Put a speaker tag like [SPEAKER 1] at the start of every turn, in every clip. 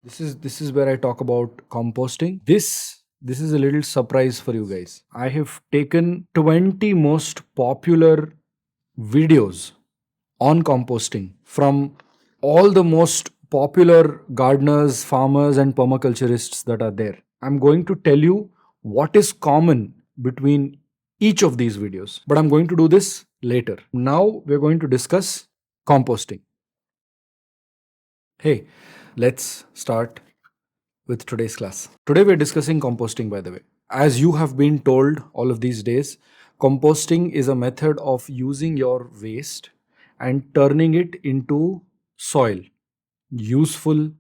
[SPEAKER 1] This is where I talk about composting. This is a little surprise for you guys. I have taken 20 most popular videos on composting from all the most popular gardeners, farmers, and permaculturists that are there. I'm going to tell you what is common between each of these videos, but I'm going to do this later. Now we're going to discuss composting. Hey, let's start with today's class. Today we're discussing composting, by the way. As you have been told all of these days, composting is a method of using your waste and turning it into soil, useful,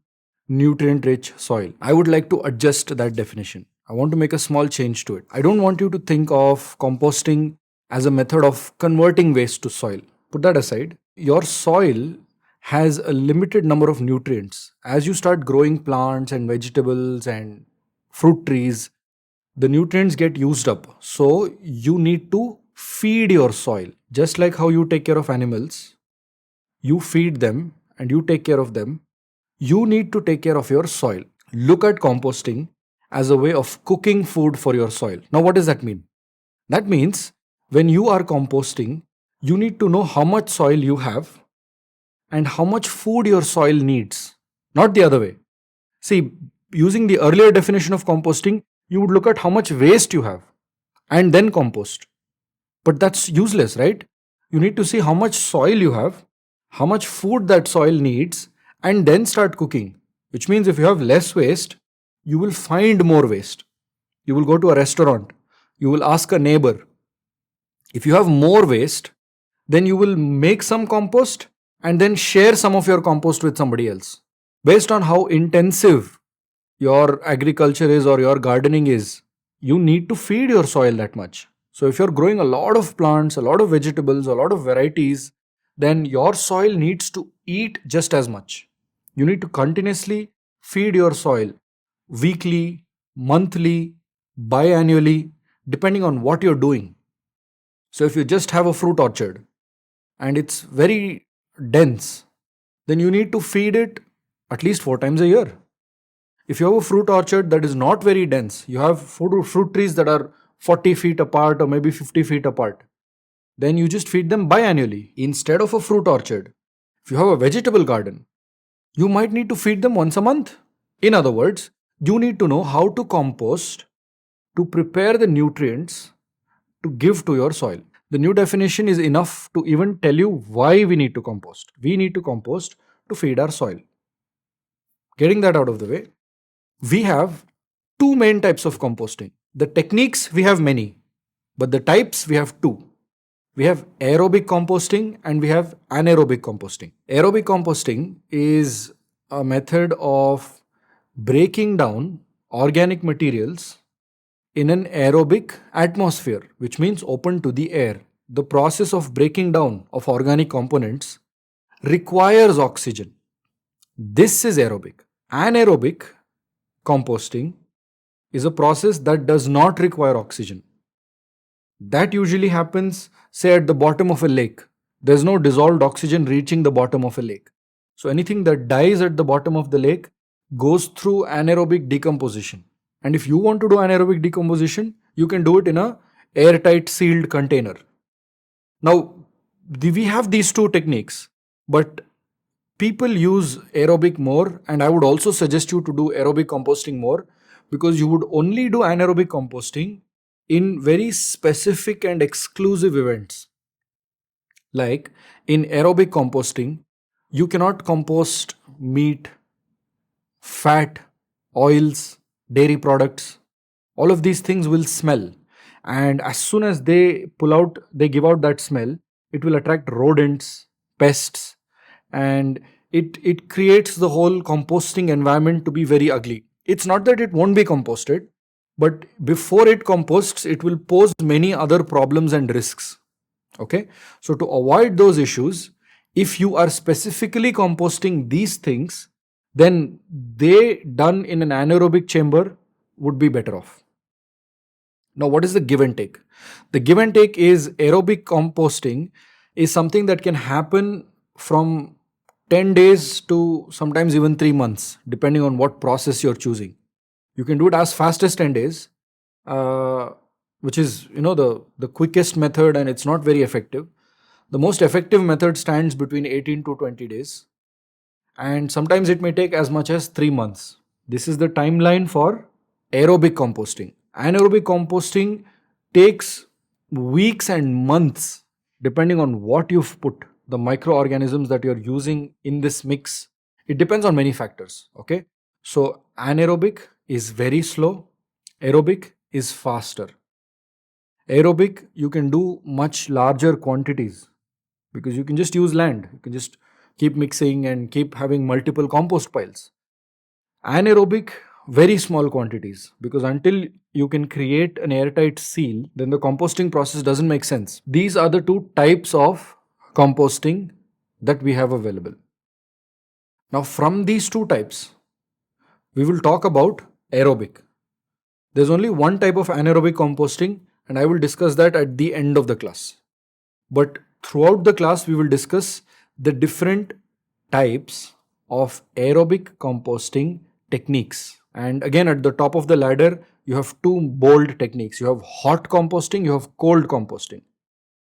[SPEAKER 1] nutrient rich soil. I would like to adjust that definition. I want to make a small change to it. I don't want you to think of composting as a method of converting waste to soil. Put that aside. Your soil has a limited number of nutrients. As you start growing plants and vegetables and fruit trees, the nutrients get used up. So you need to feed your soil. Just like how you take care of animals, you feed them and you take care of them, you need to take care of your soil. Look at composting as a way of cooking food for your soil. Now, what does that mean? That means when you are composting, you need to know how much soil you have and how much food your soil needs, not the other way. See, using the earlier definition of composting, you would look at how much waste you have and then compost. But that's useless, right? You need to see how much soil you have, how much food that soil needs, and then start cooking. Which means if you have less waste, you will find more waste. You will go to a restaurant, you will ask a neighbor. If you have more waste, then you will make some compost and then share some of your compost with somebody else. Based on how intensive your agriculture is or your gardening is, you need to feed your soil that much. So, if you're growing a lot of plants, a lot of vegetables, a lot of varieties, then your soil needs to eat just as much. You need to continuously feed your soil weekly, monthly, biannually, depending on what you're doing. So, if you just have a fruit orchard and it's very dense, then you need to feed it at least 4 times a year. If you have a fruit orchard that is not very dense, you have fruit trees that are 40 feet apart or maybe 50 feet apart, then you just feed them biannually instead of a fruit orchard. If you have a vegetable garden, you might need to feed them once a month. In other words, you need to know how to compost to prepare the nutrients to give to your soil. The new definition is enough to even tell you why we need to compost. We need to compost to feed our soil. Getting that out of the way, we have two main types of composting. The techniques, we have many, but the types, we have two. We have aerobic composting and we have anaerobic composting. Aerobic composting is a method of breaking down organic materials in an aerobic atmosphere, which means open to the air. The process of breaking down of organic components requires oxygen. This is aerobic. Anaerobic composting is a process that does not require oxygen. That usually happens, say, at the bottom of a lake. There's no dissolved oxygen reaching the bottom of a lake. So anything that dies at the bottom of the lake goes through anaerobic decomposition. And if you want to do anaerobic decomposition, you can do it in a airtight sealed container. Now, we have these two techniques, but people use aerobic more, and I would also suggest you to do aerobic composting more, because you would only do anaerobic composting in very specific and exclusive events. Like in aerobic composting, you cannot compost meat, fat, oils, dairy products. All of these things will smell, and as soon as they give out that smell, it will attract rodents, pests, and it creates the whole composting environment to be very ugly. It's not that it won't be composted, but before it composts, it will pose many other problems and risks. Okay, so to avoid those issues, if you are specifically composting these things, then they done in an anaerobic chamber would be better off. Now, what is the give and take? The give and take is aerobic composting is something that can happen from 10 days to sometimes even 3 months, depending on what process you're choosing. You can do it as fast as 10 days, uh, which is the quickest method, and it's not very effective. The most effective method stands between 18 to 20 days, and sometimes it may take as much as 3 months. This is the timeline for aerobic composting. Anaerobic composting takes weeks and months, depending on what you've put, the microorganisms that you're using in this mix. It depends on many factors. Okay. So, anaerobic is very slow, aerobic is faster. Aerobic, you can do much larger quantities because you can just use land. You can just keep mixing and keep having multiple compost piles. Anaerobic, very small quantities, because until you can create an airtight seal, then the composting process doesn't make sense. These are the two types of composting that we have available. Now, from these two types, we will talk about aerobic. There's only one type of anaerobic composting, and I will discuss that at the end of the class. But throughout the class, we will discuss the different types of aerobic composting techniques. And again, at the top of the ladder, you have two bold techniques. You have hot composting, you have cold composting.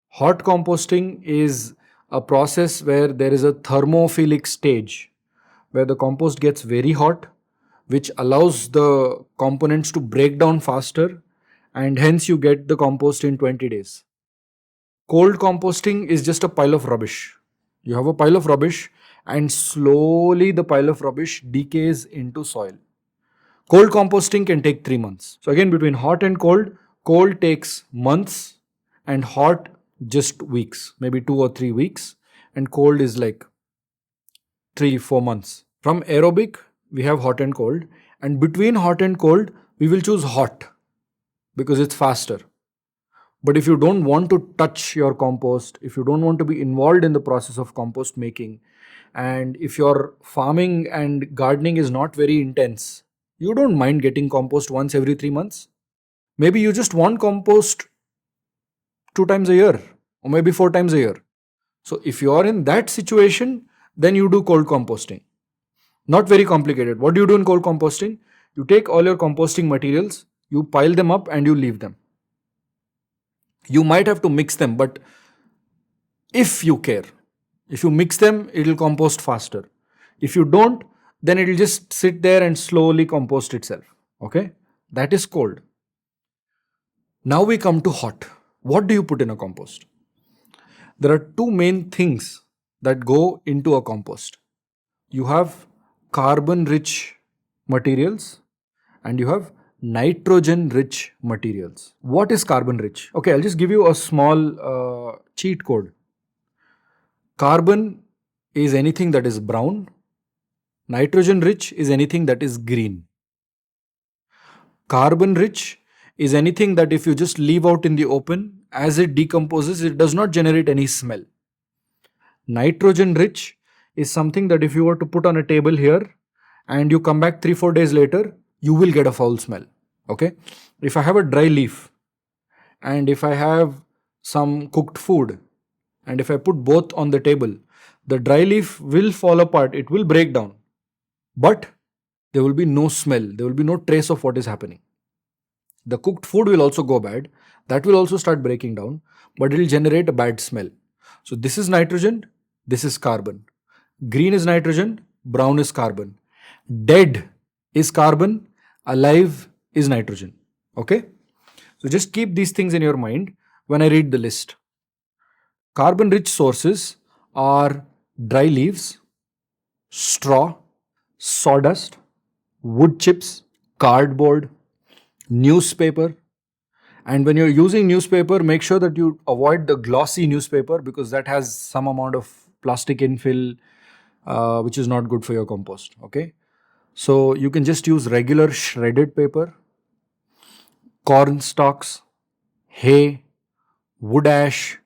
[SPEAKER 1] Hot composting is a process where there is a thermophilic stage where the compost gets very hot, which allows the components to break down faster, and hence you get the compost in 20 days. Cold composting is just a pile of rubbish. You have a pile of rubbish, and slowly the pile of rubbish decays into soil. Cold composting can take 3 months. So, again, between hot and cold takes months, and hot just weeks, maybe 2 or 3 weeks, and cold is like 3-4 months. From aerobic, we have hot and cold, and between hot and cold, we will choose hot because it's faster. But if you don't want to touch your compost, if you don't want to be involved in the process of compost making, and if your farming and gardening is not very intense, you don't mind getting compost once every 3 months. Maybe you just want compost 2 times a year, or maybe 4 times a year. So if you are in that situation, then you do cold composting. Not very complicated. What do you do in cold composting? You take all your composting materials, you pile them up, and you leave them. You might have to mix them, but if you care, if you mix them, it will compost faster. If you don't, then it will just sit there and slowly compost itself. Okay? That is cold. Now we come to hot. What do you put in a compost? There are two main things that go into a compost. You have carbon rich materials and you have nitrogen rich materials. What is carbon rich? Okay, I'll just give you a small cheat code. Carbon is anything that is brown. Nitrogen rich is anything that is green. Carbon rich is anything that if you just leave out in the open, as it decomposes, it does not generate any smell. Nitrogen rich is something that if you were to put on a table here and you come back 3-4 days later, you will get a foul smell. Okay. If I have a dry leaf and if I have some cooked food and if I put both on the table, the dry leaf will fall apart, it will break down, but there will be no smell, there will be no trace of what is happening. The cooked food will also go bad, that will also start breaking down, but it will generate a bad smell. So this is nitrogen, this is carbon. Green is nitrogen, brown is carbon. Dead is carbon, alive is nitrogen. Okay? So just keep these things in your mind when I read the list. Carbon rich sources are dry leaves, straw, sawdust, wood chips, cardboard, newspaper. And when you're using newspaper, make sure that you avoid the glossy newspaper because that has some amount of plastic infill, which is not good for your compost. Okay, so you can just use regular shredded paper, corn stalks, hay, wood ash,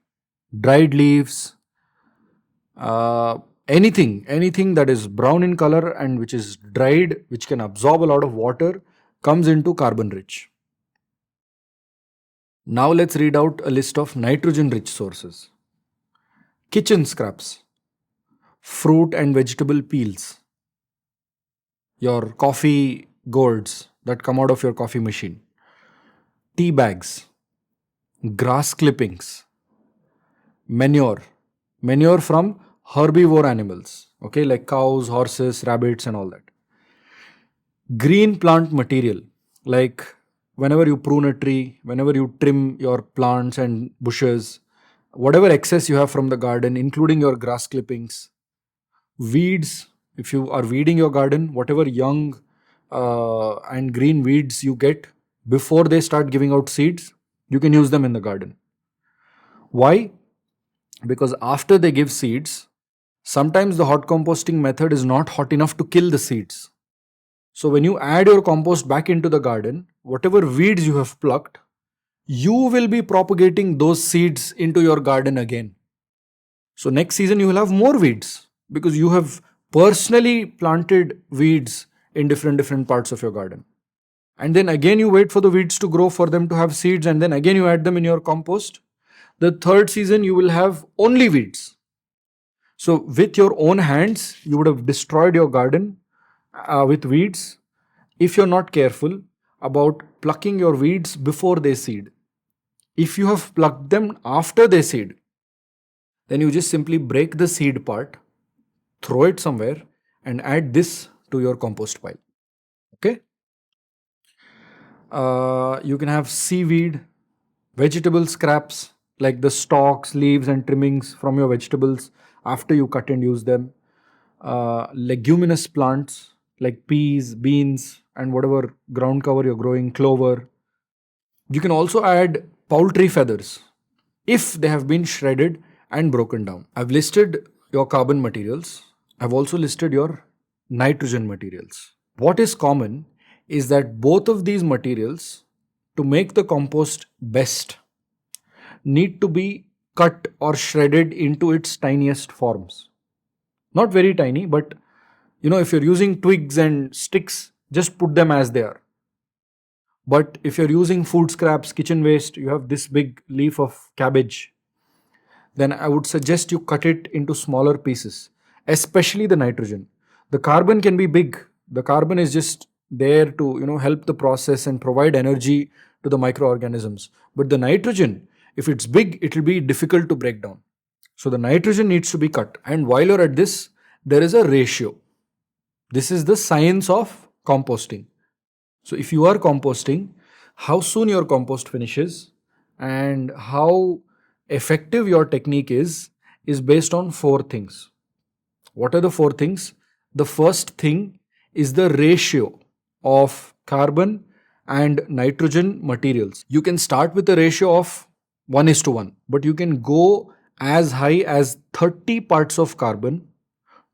[SPEAKER 1] dried leaves, anything that is brown in color and which is dried, which can absorb a lot of water, comes into carbon rich. Now let's read out a list of nitrogen rich sources. Kitchen scraps, fruit and vegetable peels, your coffee gourds that come out of your coffee machine, tea bags, grass clippings, manure, manure from herbivore animals, okay, like cows, horses, rabbits, and all that. Green plant material, like whenever you prune a tree, whenever you trim your plants and bushes, whatever excess you have from the garden, including your grass clippings, weeds, if you are weeding your garden, whatever young and green weeds you get before they start giving out seeds, you can use them in the garden. Why? Because after they give seeds, sometimes the hot composting method is not hot enough to kill the seeds. So when you add your compost back into the garden, whatever weeds you have plucked, you will be propagating those seeds into your garden again. So next season you will have more weeds because you have personally planted weeds in different parts of your garden. And then again you wait for the weeds to grow for them to have seeds, and then again you add them in your compost. The third season you will have only weeds. So with your own hands, you would have destroyed your garden with weeds if you're not careful about plucking your weeds before they seed. If you have plucked them after they seed, then you just simply break the seed part, throw it somewhere, and add this to your compost pile. Okay? You can have seaweed, vegetable scraps like the stalks, leaves, and trimmings from your vegetables after you cut and use them. Leguminous plants like peas, beans, and whatever ground cover you're growing, clover. You can also add poultry feathers if they have been shredded and broken down. I've listed your carbon materials. I've also listed your nitrogen materials. What is common is that both of these materials, to make the compost best, need to be cut or shredded into its tiniest forms. Not very tiny, but if you're using twigs and sticks, just put them as they are. But if you're using food scraps, kitchen waste, you have this big leaf of cabbage, then I would suggest you cut it into smaller pieces, especially the nitrogen. The carbon can be big. The carbon is just there to help the process and provide energy to the microorganisms. But the nitrogen, if it's big, it will be difficult to break down. So the nitrogen needs to be cut. And while you're at this, there is a ratio. This is the science of composting. So if you are composting, how soon your compost finishes and how effective your technique is based on 4 things. What are the 4 things? The first thing is the ratio of carbon and nitrogen materials. You can start with a ratio of 1:1, but you can go as high as 30 parts of carbon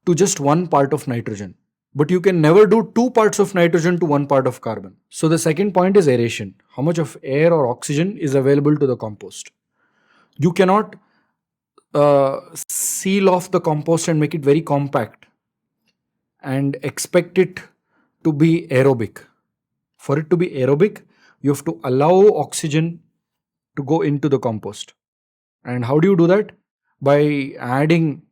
[SPEAKER 1] to just 1 part of nitrogen. But you can never do 2 parts of nitrogen to 1 part of carbon. So the second point is aeration. How much of air or oxygen is available to the compost? You cannot seal off the compost and make it very compact and expect it to be aerobic. For it to be aerobic, you have to allow oxygen to go into the compost. And how do you do that? By adding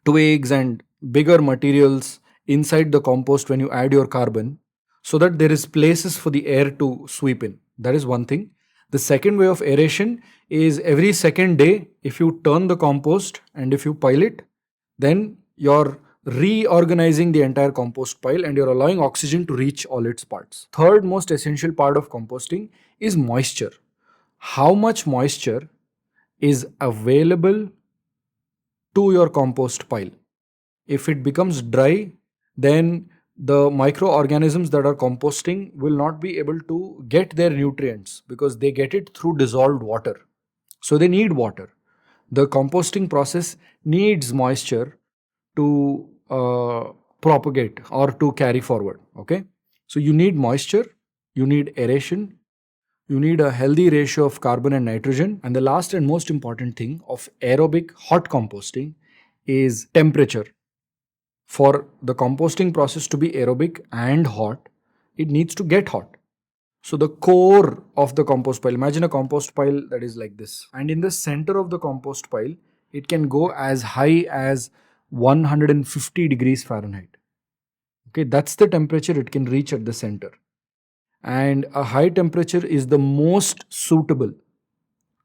[SPEAKER 1] twigs and bigger materials inside the compost when you add your carbon, so that there is places for the air to sweep in. That is one thing. The second way of aeration is every second day, if you turn the compost and if you pile it, then you're reorganizing the entire compost pile and you're allowing oxygen to reach all its parts. Third most essential part of composting is moisture. How much moisture is available to your compost pile? If it becomes dry, then the microorganisms that are composting will not be able to get their nutrients because they get it through dissolved water. So they need water. The composting process needs moisture to propagate or to carry forward. Okay. So you need moisture, you need aeration, you need a healthy ratio of carbon and nitrogen. And the last and most important thing of aerobic hot composting is temperature. For the composting process to be aerobic and hot, it needs to get hot. So the core of the compost pile, imagine a compost pile that is like this. And in the center of the compost pile, it can go as high as 150 degrees Fahrenheit. Okay, that's the temperature it can reach at the center. And a high temperature is the most suitable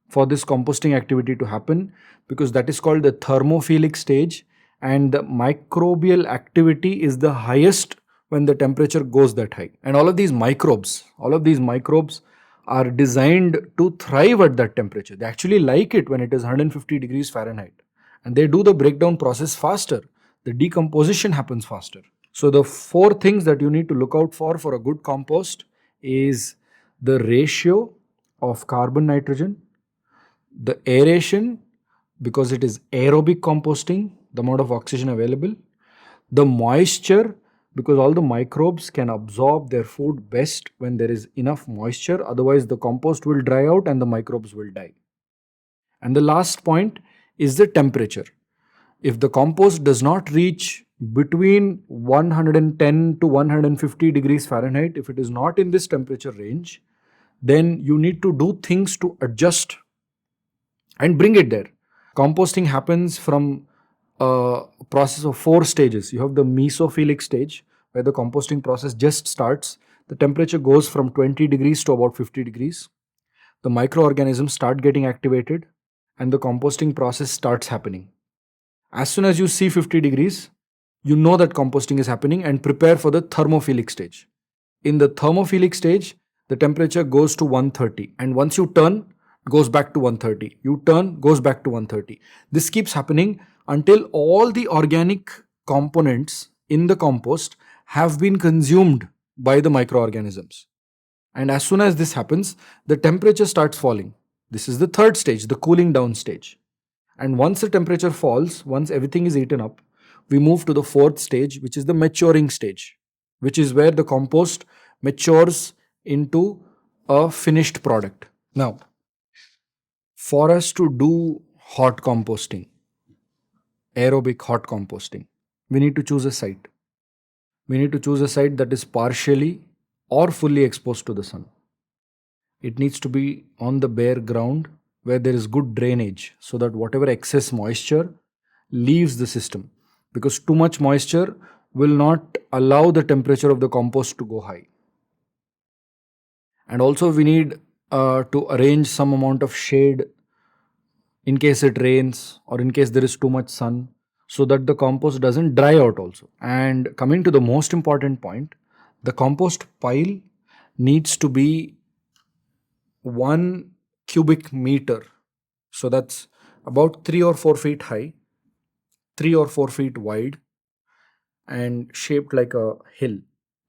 [SPEAKER 1] for this composting activity to happen, because that is called the thermophilic stage, and the microbial activity is the highest when the temperature goes that high. And all of these microbes are designed to thrive at that temperature. They actually like it when it is 150 degrees Fahrenheit, and they do the breakdown process faster. The decomposition happens faster. So the four things that you need to look out for a good compost is the ratio of carbon nitrogen, the aeration, because it is aerobic composting, the amount of oxygen available, the moisture, because all the microbes can absorb their food best when there is enough moisture, otherwise the compost will dry out and the microbes will die. And the last point is the temperature. If the compost does not reach between 110 to 150 degrees Fahrenheit, if it is not in this temperature range, then you need to do things to adjust and bring it there. Composting happens from a process of 4 stages. You have the Mesophilic stage, where the composting process just starts. The temperature goes from 20 degrees to about 50 degrees. The microorganisms start getting activated and the composting process starts happening. As soon as you see 50 degrees, you know that composting is happening, and prepare for the thermophilic stage. In the thermophilic stage, the temperature goes to 130, and once you turn, goes back to 130. You turn, goes back to 130. This keeps happening until all the organic components in the compost have been consumed by the microorganisms. And as soon as this happens, the temperature starts falling. This is the third stage, the cooling down stage. And once the temperature falls, once everything is eaten up, we move to the fourth stage, which is the maturing stage, which is where the compost matures into a finished product. Now, for us to do hot composting, aerobic hot composting, we need to choose a site. We need to choose a site that is partially or fully exposed to the sun. It needs to be on the bare ground where there is good drainage, so that whatever excess moisture leaves the system, because too much moisture will not allow the temperature of the compost to go high. And also we need to arrange some amount of shade in case it rains or in case there is too much sun, so that the compost doesn't dry out also. And coming to the most important point, the compost pile needs to be 1 cubic meter. So that's about 3 or 4 feet high, 3 or 4 feet wide, and shaped like a hill.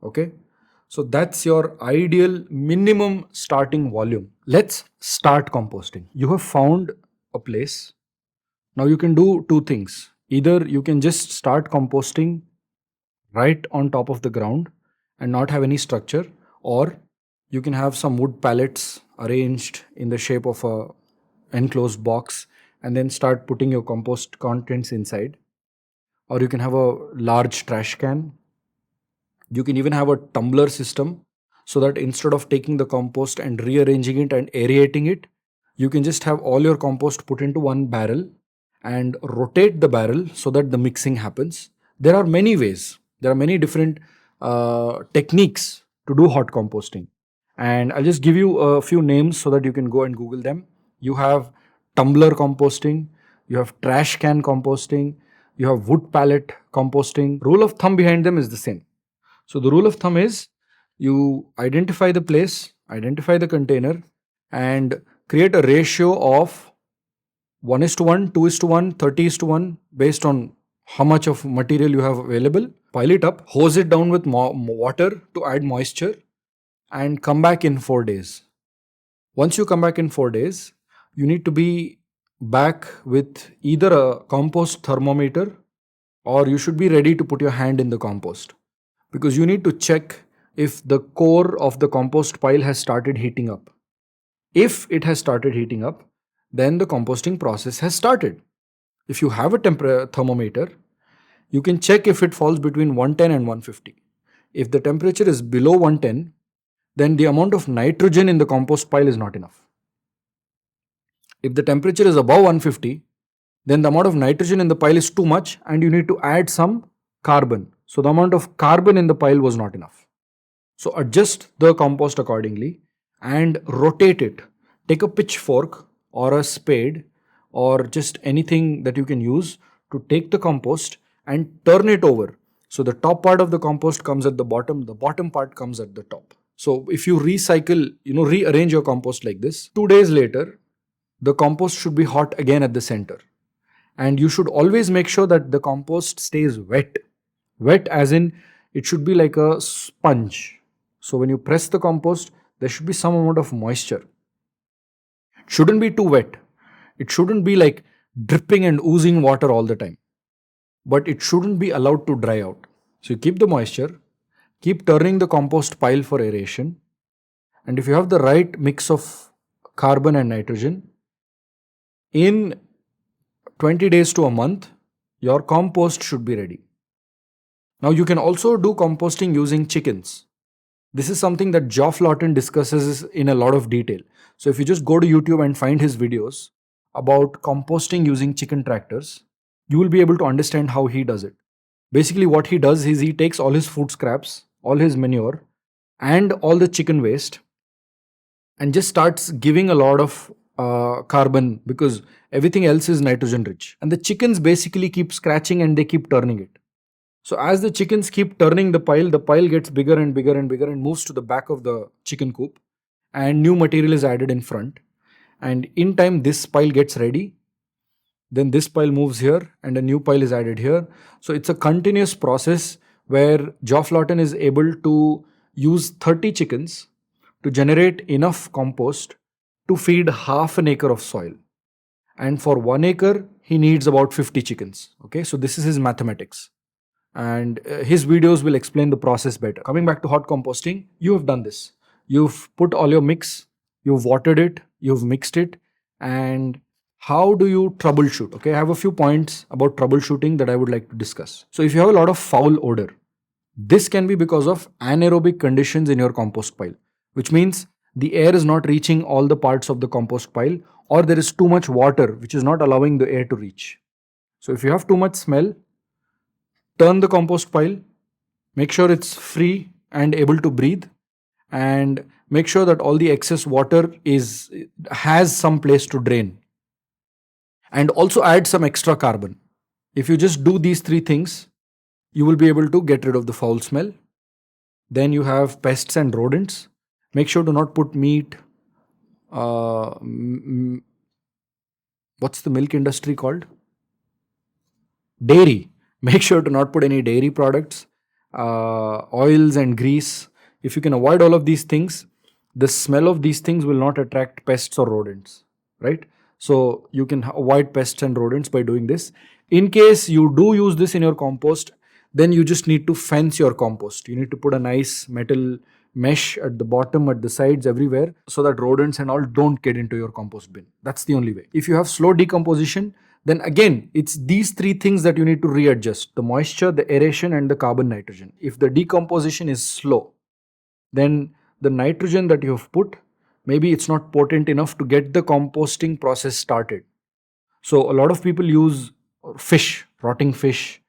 [SPEAKER 1] Okay. So that's your ideal minimum starting volume. Let's start composting. You have found a place. Now you can do two things. Either you can just start composting right on top of the ground and not have any structure, or you can have some wood pallets arranged in the shape of a enclosed box and then start putting your compost contents inside. Or you can have a large trash can. You can even have a tumbler system, so that instead of taking the compost and rearranging it and aerating it, you can just have all your compost put into one barrel and rotate the barrel so that the mixing happens. There are many ways. There are many different techniques to do hot composting. And I'll just give you a few names so that you can go and Google them. You have tumbler composting, you have trash can composting, you have wood pallet composting. Rule of thumb behind them is the same. So the rule of thumb is, you identify the place, identify the container, and create a ratio of 1:1, 2:1, 30:1 based on how much of material you have available. Pile it up, hose it down with water to add moisture, and come back in 4 days. Once you come back in 4 days, you need to be back with either a compost thermometer, or you should be ready to put your hand in the compost, because you need to check if the core of the compost pile has started heating up. If it has started heating up, then the composting process has started. If you have a thermometer, you can check if it falls between 110 and 150. If the temperature is below 110, then the amount of nitrogen in the compost pile is not enough. If the temperature is above 150, then the amount of nitrogen in the pile is too much and you need to add some carbon. So the amount of carbon in the pile was not enough. So adjust the compost accordingly and rotate it. Take a pitchfork or a spade or just anything that you can use to take the compost and turn it over. So the top part of the compost comes at the bottom part comes at the top. So if you recycle, rearrange your compost like this, 2 days later, the compost should be hot again at the center. And you should always make sure that the compost stays wet. Wet as in it should be like a sponge. So when you press the compost, there should be some amount of moisture. It shouldn't be too wet. It shouldn't be like dripping and oozing water all the time. But it shouldn't be allowed to dry out. So you keep the moisture, keep turning the compost pile for aeration. And if you have the right mix of carbon and nitrogen, in 20 days to a month, your compost should be ready. Now you can also do composting using chickens. This is something that Geoff Lawton discusses in a lot of detail. So if you just go to YouTube and find his videos about composting using chicken tractors, you will be able to understand how he does it. Basically what he does is he takes all his food scraps, all his manure and all the chicken waste and just starts giving a lot of carbon because everything else is nitrogen rich. And the chickens basically keep scratching and they keep turning it. So as the chickens keep turning the pile gets bigger and bigger and bigger and moves to the back of the chicken coop and new material is added in front. And in time this pile gets ready. Then this pile moves here and a new pile is added here. So it's a continuous process where Geoff Lawton is able to use 30 chickens to generate enough compost to feed half an acre of soil. And for 1 acre, he needs about 50 chickens. Okay, so this is his mathematics. And his videos will explain the process better. Coming back to hot composting, you have done this. You've put all your mix, you've watered it, you've mixed it. And how do you troubleshoot? Okay, I have a few points about troubleshooting that I would like to discuss. So if you have a lot of foul odor, this can be because of anaerobic conditions in your compost pile, which means the air is not reaching all the parts of the compost pile, or there is too much water which is not allowing the air to reach. So if you have too much smell, turn the compost pile, make sure it's free and able to breathe, and make sure that all the excess water has some place to drain. And also add some extra carbon. If you just do these three things, you will be able to get rid of the foul smell. Then you have pests and rodents. Make sure to not put meat. What's the milk industry called? Dairy. Make sure to not put any dairy products, oils and grease. If you can avoid all of these things, the smell of these things will not attract pests or rodents, right? So you can avoid pests and rodents by doing this. In case you do use this in your compost, then you just need to fence your compost. You need to put a nice metal mesh at the bottom, at the sides, everywhere, so that rodents and all don't get into your compost bin. That's the only way. If you have slow decomposition, then again, it's these three things that you need to readjust: the moisture, the aeration, and the carbon nitrogen. If the decomposition is slow, then the nitrogen that you have put, maybe it's not potent enough to get the composting process started. So a lot of people use fish, rotting fish,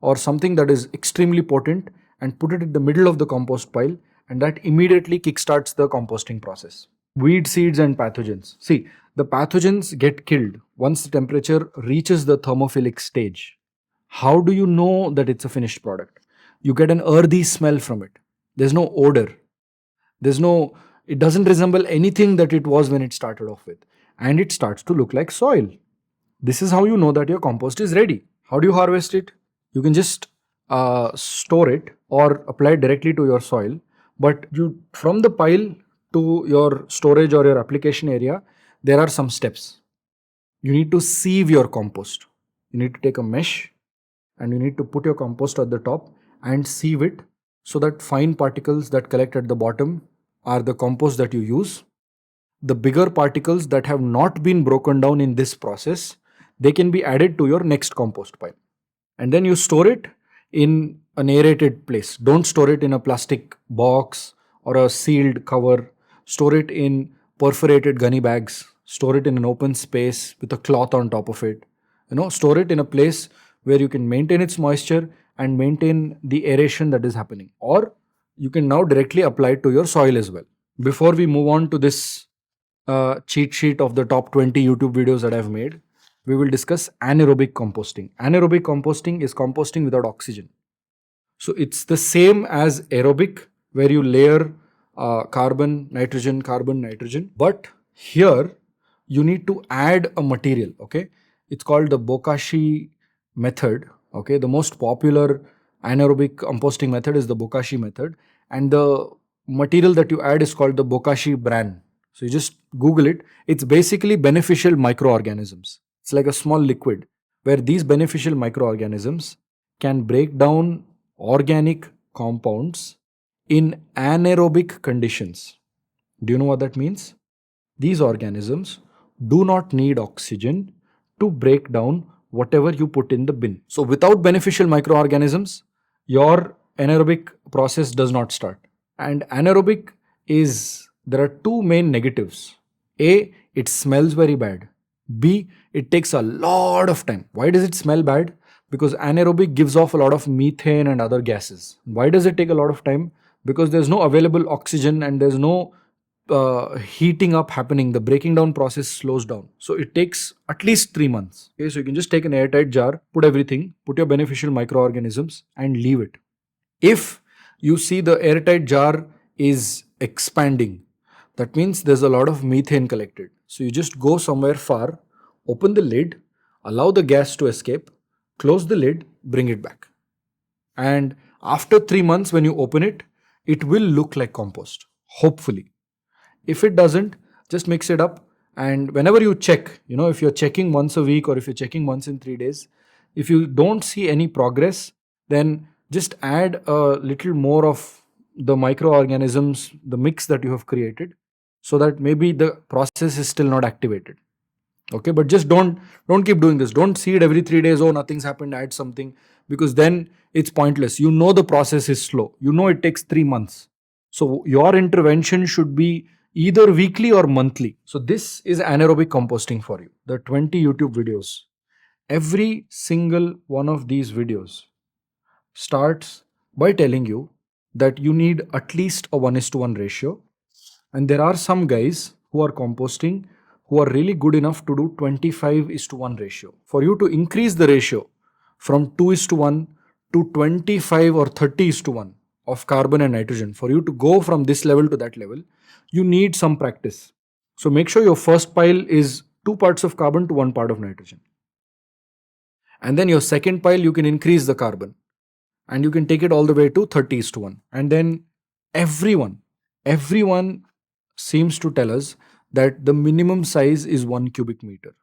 [SPEAKER 1] or something that is extremely potent and put it in the middle of the compost pile, and that immediately kickstarts the composting process. Weed seeds and pathogens. See, the pathogens get killed once the temperature reaches the thermophilic stage. How do you know that it's a finished product? You get an earthy smell from it. There's no odor. It doesn't resemble anything that it was when it started off with. And it starts to look like soil. This is how you know that your compost is ready. How do you harvest it? You can just store it or apply it directly to your soil. But from the pile to your storage or your application area, there are some steps. You need to sieve your compost. You need to take a mesh and you need to put your compost at the top and sieve it so that fine particles that collect at the bottom are the compost that you use. The bigger particles that have not been broken down in this process, they can be added to your next compost pile. And then you store it in an aerated place. Don't store it in a plastic box or a sealed cover. Store it in perforated gunny bags. Store it in an open space with a cloth on top of it. store it in a place where you can maintain its moisture and maintain the aeration that is happening, or you can now directly apply it to your soil as well. Before we move on to this cheat sheet of the top 20 YouTube videos that I've made, we will discuss anaerobic composting. Anaerobic composting is composting without oxygen. So it's the same as aerobic, where you layer carbon, nitrogen. But here you need to add a material. Okay, it's called the Bokashi method. Okay, the most popular anaerobic composting method is the Bokashi method, and the material that you add is called the Bokashi bran. So you just Google it. It's basically beneficial microorganisms. It's like a small liquid where these beneficial microorganisms can break down organic compounds in anaerobic conditions. Do you know what that means? These organisms do not need oxygen to break down whatever you put in the bin. So, without beneficial microorganisms, your anaerobic process does not start. And anaerobic there are two main negatives. A, it smells very bad. B, it takes a lot of time. Why does it smell bad? Because anaerobic gives off a lot of methane and other gases. Why does it take a lot of time? Because there's no available oxygen and there's no heating up happening. The breaking down process slows down. So it takes at least 3 months. Okay, so you can just take an airtight jar, put everything, put your beneficial microorganisms and leave it. If you see the airtight jar is expanding, that means there's a lot of methane collected. So you just go somewhere far, open the lid, allow the gas to escape, close the lid, bring it back. And after 3 months, when you open it, it will look like compost, hopefully. If it doesn't, just mix it up. And whenever you check, if you're checking once a week or if you're checking once in 3 days, if you don't see any progress, then just add a little more of the microorganisms, the mix that you have created, so that maybe the process is still not activated. Okay, but just don't keep doing this. Don't see it every 3 days. Oh, nothing's happened, add something, because then it's pointless. The process is slow. It takes 3 months. So your intervention should be either weekly or monthly. So this is anaerobic composting for you. The 20 YouTube videos. Every single one of these videos starts by telling you that you need at least a 1:1 ratio. And there are some guys who are composting who are really good enough to do 25:1 ratio. For you to increase the ratio from 2:1 to 25 or 30:1 of carbon and nitrogen, for you to go from this level to that level, you need some practice. So make sure your first pile is 2 parts of carbon to 1 part of nitrogen. And then your second pile, you can increase the carbon and you can take it all the way to 30:1. And then everyone seems to tell us that the minimum size is 1 cubic meter,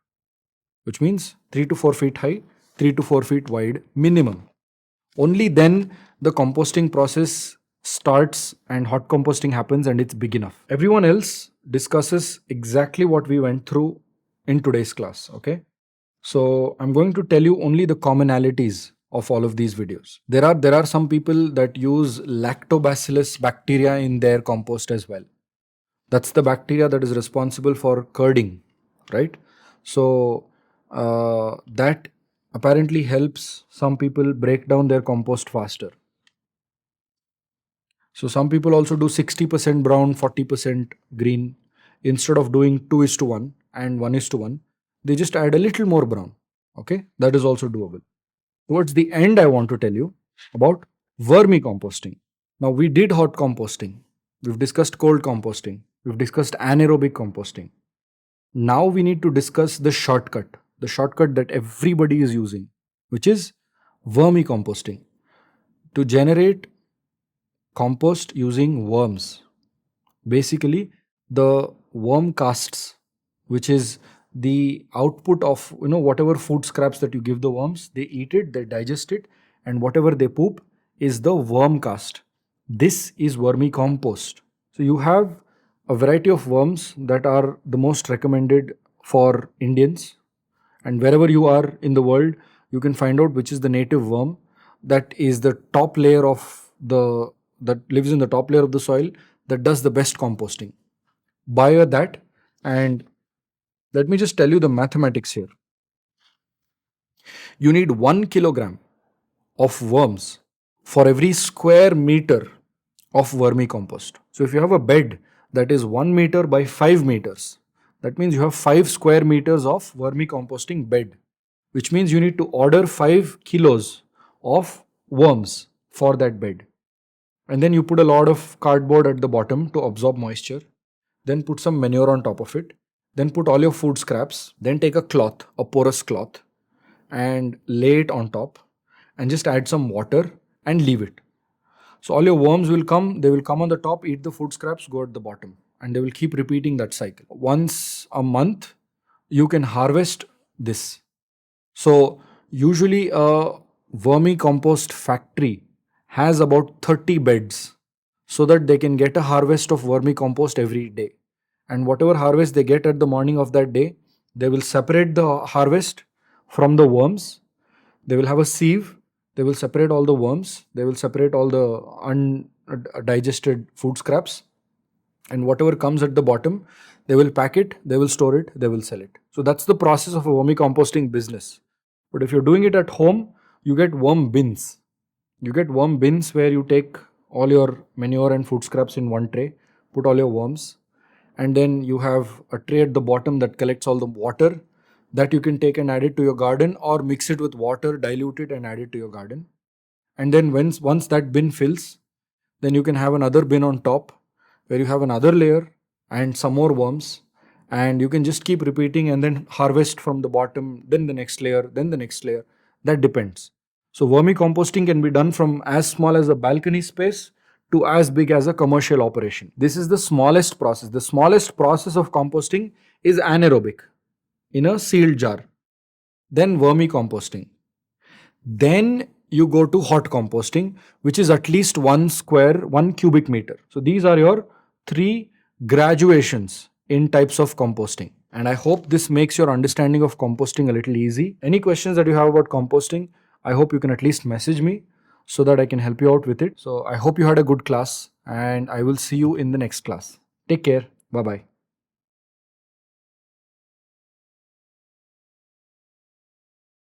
[SPEAKER 1] which means 3 to 4 feet high, 3 to 4 feet wide minimum. Only then the composting process starts and hot composting happens and it's big enough. Everyone else discusses exactly what we went through in today's class. Okay, so I'm going to tell you only the commonalities of all of these videos. There are some people that use lactobacillus bacteria in their compost as well. That's the bacteria that is responsible for curding, right? So that apparently helps some people break down their compost faster. So some people also do 60% brown, 40% green. Instead of doing 2:1 and 1:1, they just add a little more brown. Okay, that is also doable. Towards the end, I want to tell you about vermicomposting. Now, we did hot composting. We've discussed cold composting. We've discussed anaerobic composting. Now we need to discuss the shortcut that everybody is using, which is vermicomposting. To generate compost using worms. Basically, the worm casts, which is the output of whatever food scraps that you give the worms, they eat it, they digest it, and whatever they poop is the worm cast. This is vermicompost. So you have a variety of worms that are the most recommended for Indians, and wherever you are in the world, you can find out which is the native worm that is the top layer of the that lives in the top layer of the soil, that does the best composting. Buy that, and let me just tell you the mathematics here. You need 1 kilogram of worms for every square meter of vermicompost. So if you have a bed that is 1 meter by 5 meters, that means you have 5 square meters of vermicomposting bed, which means you need to order 5 kilos of worms for that bed. And then you put a lot of cardboard at the bottom to absorb moisture. Then put some manure on top of it. Then put all your food scraps. Then take a cloth, a porous cloth, and lay it on top and just add some water and leave it. So all your worms will come, they will come on the top, eat the food scraps, go at the bottom, and they will keep repeating that cycle. Once a month, you can harvest this. So usually a vermicompost factory has about 30 beds so that they can get a harvest of vermicompost every day. And whatever harvest they get at the morning of that day, they will separate the harvest from the worms. They will have a sieve. They will separate all the worms. They will separate all the undigested food scraps. And whatever comes at the bottom, they will pack it, they will store it, they will sell it. So that's the process of a vermicomposting business. But if you're doing it at home, you get worm bins. You get worm bins where you take all your manure and food scraps in one tray, put all your worms, and then you have a tray at the bottom that collects all the water that you can take and add it to your garden, or mix it with water, dilute it and add it to your garden. And then once that bin fills, then you can have another bin on top where you have another layer and some more worms, and you can just keep repeating and then harvest from the bottom, then the next layer, then the next layer. That depends. So vermicomposting can be done from as small as a balcony space to as big as a commercial operation. This is the smallest process. The smallest process of composting is anaerobic in a sealed jar. Then vermicomposting. Then you go to hot composting, which is at least 1 cubic meter. So these are your 3 graduations in types of composting. And I hope this makes your understanding of composting a little easy. Any questions that you have about composting, I hope you can at least message me so that I can help you out with it. So I hope you had a good class, and I will see you in the next class. Take care. Bye-bye.